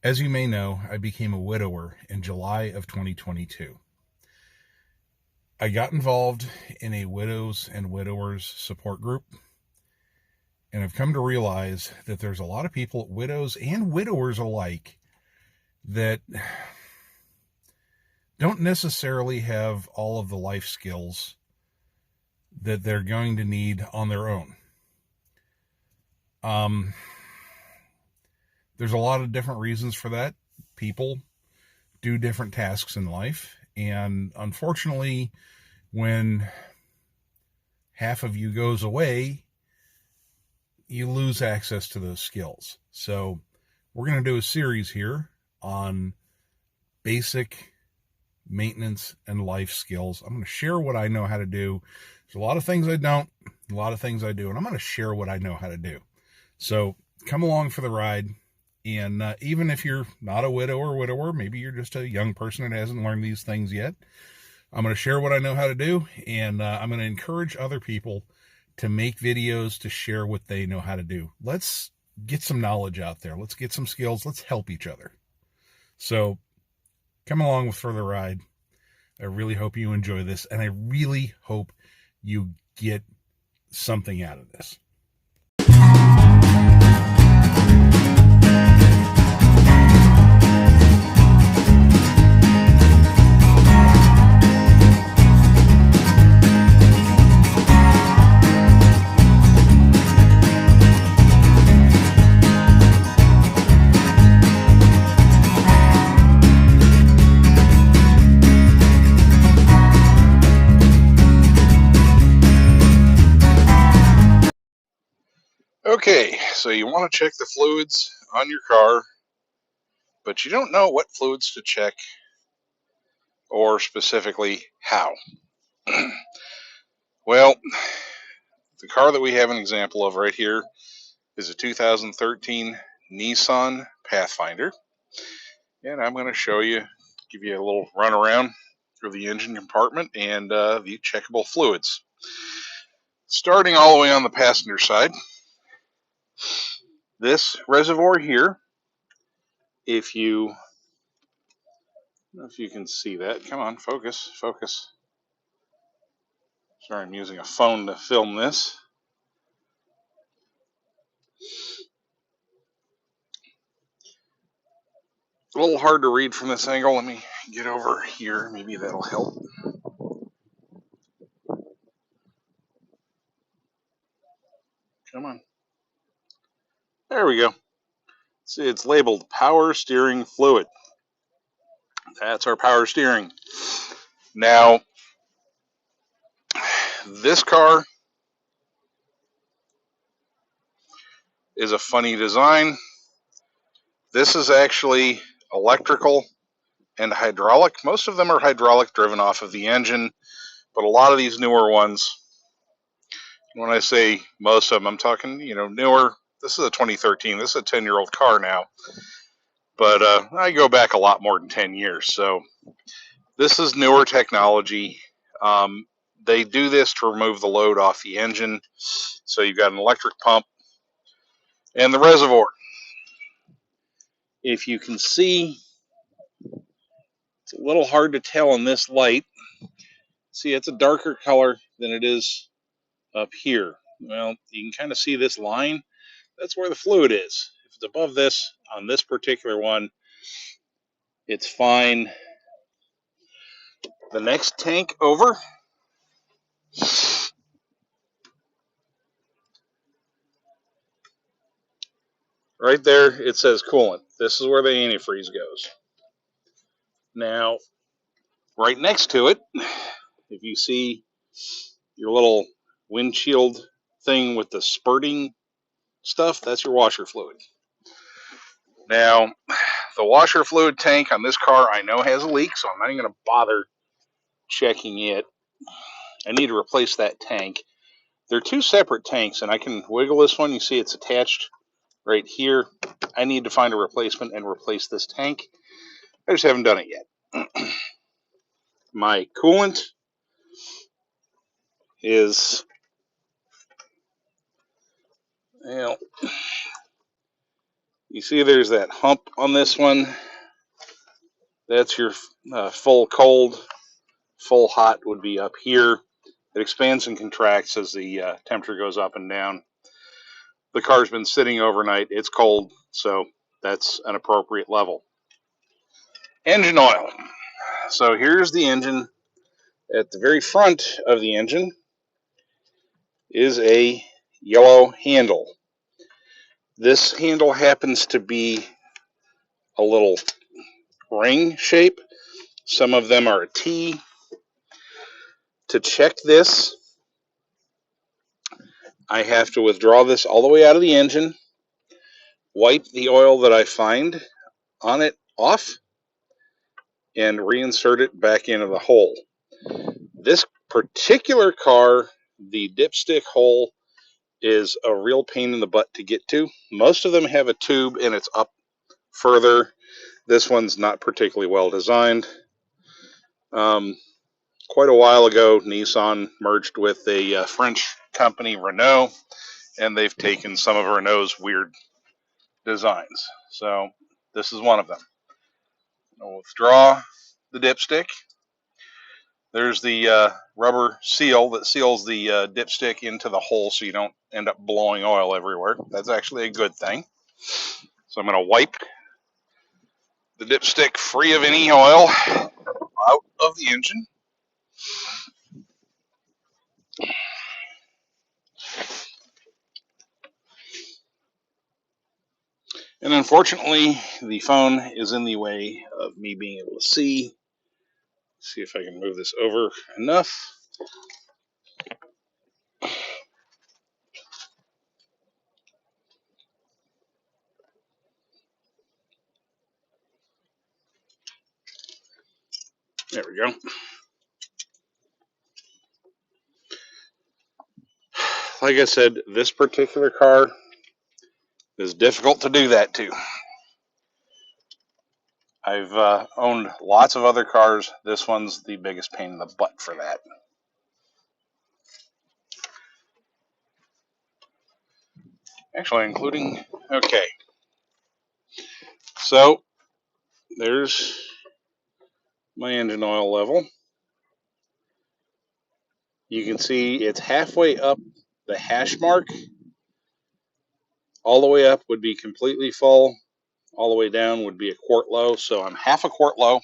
As you may know, I became a widower in July of 2022. I got involved in a widows and widowers support group, and I've come to realize that there's a lot of people, widows and widowers alike, that don't necessarily have all of the life skills that they're going to need on their own. Um, there's a lot of different reasons for that. People do different tasks in life, and unfortunately, when half of you goes away, you lose access to those skills. So we're going to do a series here on basic maintenance and life skills. I'm going to share what I know how to do. There's a lot of things I don't, a lot of things I do, and I'm going to share what I know how to do. So come along for the ride. And even if you're not a widow or widower, maybe you're just a young person that hasn't learned these things yet, I'm going to share what I know how to do, and I'm going to encourage other people to make videos to share what they know how to do. Let's get some knowledge out there. Let's get some skills. Let's help each other. So come along with for the ride. I really hope you enjoy this, and I really hope you get something out of this. Okay, so you want to check the fluids on your car, but you don't know what fluids to check or specifically how. Well, the car that we have an example of right here is a 2013 Nissan Pathfinder, and I'm going to show you, give you a little run around through the engine compartment and the checkable fluids. Starting all the way on the passenger side, this reservoir here, if you can see that, come on, focus. Sorry, I'm using a phone to film this. It's a little hard to read from this angle. Let me get over here. Maybe that'll help. Come on. There we go. See, it's labeled power steering fluid. That's our power steering. Now, this car is a funny design. This is actually electrical and hydraulic. Most of them are hydraulic, driven off of the engine, but a lot of these newer ones, when I say most of them, I'm talking, newer. This is a 2013. This is a 10-year-old car now, but I go back a lot more than 10 years. So this is newer technology. They do this to remove the load off the engine. So you've got an electric pump and the reservoir. If you can see, it's a little hard to tell in this light. See, it's a darker color than it is up here. Well, you can kind of see this line. That's where the fluid is. If it's above this, on this particular one, it's fine. The next tank over, right there, it says coolant. This is where the antifreeze goes. Now, right next to it, if you see your little windshield thing with the spurting stuff, that's your washer fluid. Now, the washer fluid tank on this car I know has a leak, so I'm not even going to bother checking it. I need to replace that tank. They're two separate tanks, and I can wiggle this one. You see it's attached right here. I need to find a replacement and replace this tank. I just haven't done it yet. My coolant is, well, You see there's that hump on this one. That's your full cold. Full hot would be up here. It expands and contracts as the temperature goes up and down. The car's been sitting overnight. It's cold, so that's an appropriate level. Engine oil. So here's the engine. At the very front of the engine is a yellow handle. This handle happens to be a little ring shape. Some of them are a T. To check this, I have to withdraw this all the way out of the engine, wipe the oil that I find on it off, and reinsert it back into the hole. This particular car, the dipstick hole, is a real pain in the butt to get to. Most of them have a tube and it's up further. This one's not particularly well designed. Quite a while ago, Nissan merged with a French company, Renault, and they've taken some of Renault's weird designs. So this is one of them. I'll withdraw the dipstick. There's the rubber seal that seals the dipstick into the hole so you don't end up blowing oil everywhere. That's actually a good thing. So I'm going to wipe the dipstick free of any oil out of the engine. And unfortunately, the phone is in the way of me being able to see. See if I can move this over enough. There we go. Like I said, this particular car is difficult to do that to. I've owned lots of other cars. This one's the biggest pain in the butt for that. Actually, including, okay. So, there's my engine oil level. You can see it's halfway up the hash mark. All the way up would be completely full. All the way down would be a quart low. So I'm half a quart low.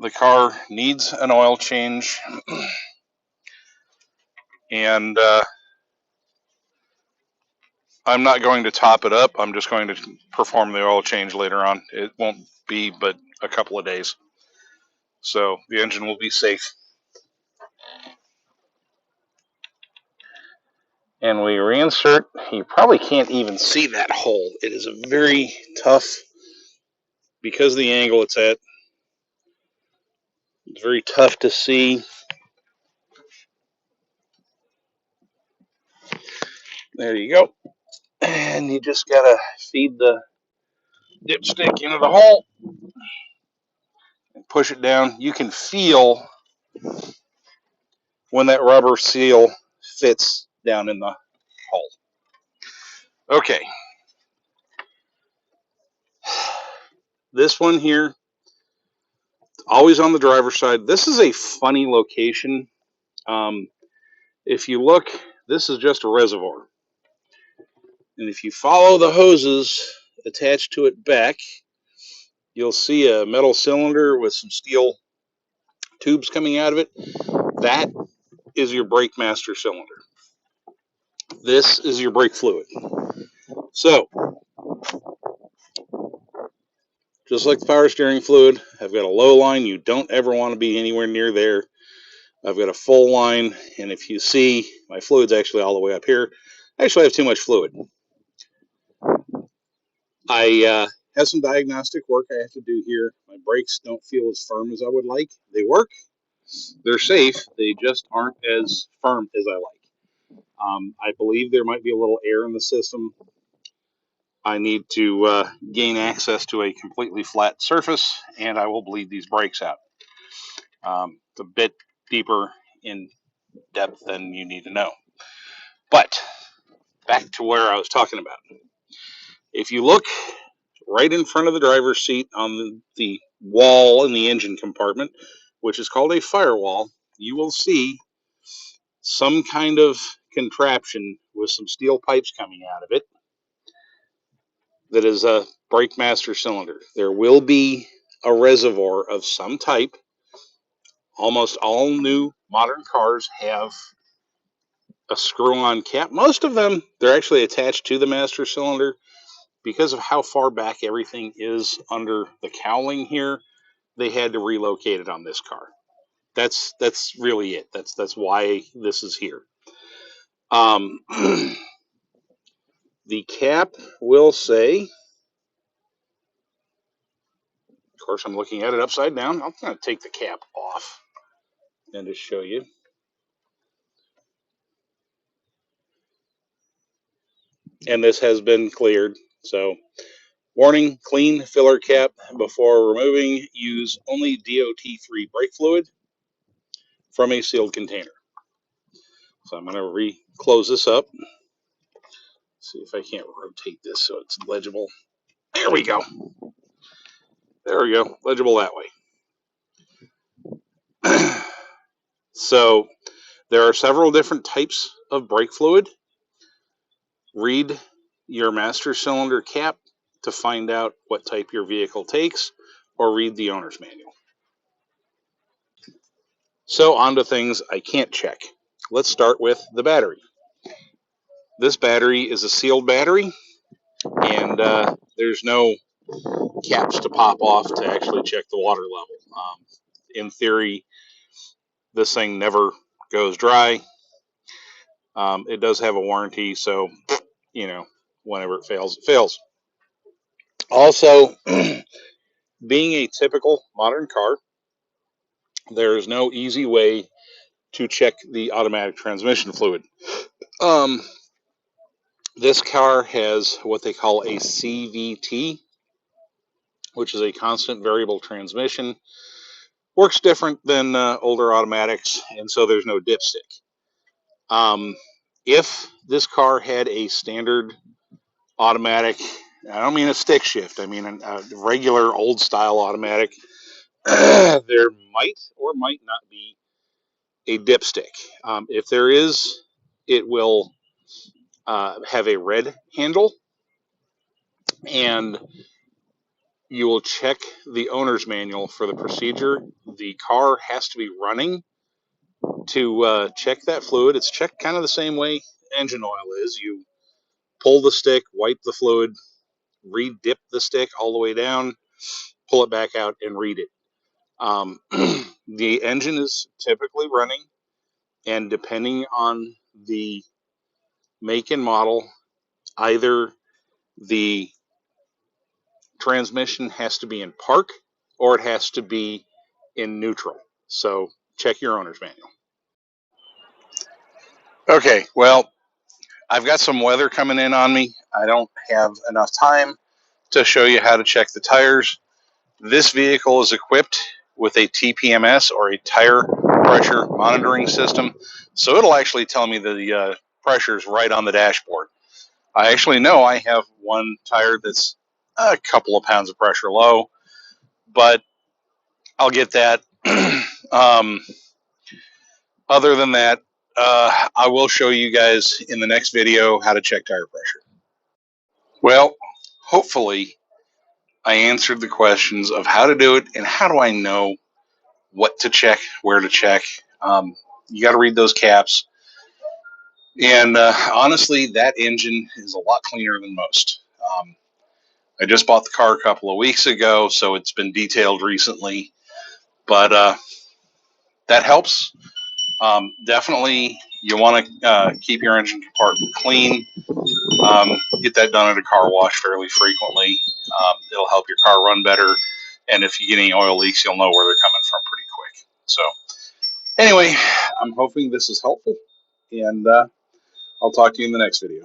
The car needs an oil change. And I'm not going to top it up. I'm just going to perform the oil change later on. It won't be but a couple of days. So the engine will be safe. And we reinsert. You probably can't even see that hole. It is a very tough, because of the angle it's at, it's very tough to see. There you go. And you just gotta feed the dipstick into the hole and push it down. You can feel when that rubber seal fits down in the hole. Okay. This one here, always on the driver's side. This is a funny location. If you look, this is just a reservoir. And if you follow the hoses attached to it back, you'll see a metal cylinder with some steel tubes coming out of it. That is your brake master cylinder. This is your brake fluid. So, just like the power steering fluid, I've got a low line. You don't ever want to be anywhere near there. I've got a full line, and if you see, my fluid's actually all the way up here. Actually, I have too much fluid. I have some diagnostic work I have to do here. My brakes don't feel as firm as I would like. They work. They're safe. They just aren't as firm as I like. I believe there might be a little air in the system. I need to gain access to a completely flat surface, and I will bleed these brakes out. It's a bit deeper in depth than you need to know. But back to where I was talking about. If you look right in front of the driver's seat on the wall in the engine compartment, which is called a firewall, you will see some kind of contraption with some steel pipes coming out of it that is a brake master cylinder. There will be a reservoir of some type. Almost all new modern cars have a screw-on cap. Most of them, they're actually attached to the master cylinder. Because of how far back everything is under the cowling here, they had to relocate it on this car. That's really it. That's why this is here. The cap will say, of course, I'm looking at it upside down. I'm going to take the cap off and just show you. And this has been cleared. So, warning, clean filler cap before removing. Use only DOT-free brake fluid from a sealed container. So I'm going to re-close this up. See if I can't rotate this so it's legible. There we go. There we go. Legible that way. So there are several different types of brake fluid. Read your master cylinder cap to find out what type your vehicle takes, or read the owner's manual. So on to things I can't check. Let's start with the battery. This battery is a sealed battery, and there's no caps to pop off to actually check the water level. In theory, this thing never goes dry. It does have a warranty, so, whenever it fails, it fails. Also, being a typical modern car, there is no easy way to check the automatic transmission fluid. This car has what they call a CVT, which is a constant variable transmission. Works different than older automatics, and so there's no dipstick. If this car had a standard automatic, I don't mean a stick shift, I mean a regular old style automatic, there might or might not be a dipstick. If there is, it will have a red handle, and you will check the owner's manual for the procedure. The car has to be running to check that fluid. It's checked kind of the same way engine oil is. You pull the stick, wipe the fluid, re-dip the stick all the way down, pull it back out, and read it. The engine is typically running, and depending on the make and model, either the transmission has to be in park or it has to be in neutral. So check your owner's manual. Okay, well, I've got some weather coming in on me. I don't have enough time to show you how to check the tires. This vehicle is equipped with a TPMS, or a tire pressure monitoring system. So it'll actually tell me the pressures right on the dashboard. I actually know I have one tire that's a couple of pounds of pressure low, but I'll get that. Other than that, I will show you guys in the next video how to check tire pressure. Well, hopefully I answered the questions of how to do it and how do I know what to check, where to check. You got to read those caps. And honestly, that engine is a lot cleaner than most. I just bought the car a couple of weeks ago, so it's been detailed recently. But that helps. Definitely, you want to keep your engine compartment clean. Get that done at a car wash fairly frequently. It'll help your car run better. And if you get any oil leaks, you'll know where they're coming from pretty quick. So anyway, I'm hoping this is helpful, and I'll talk to you in the next video.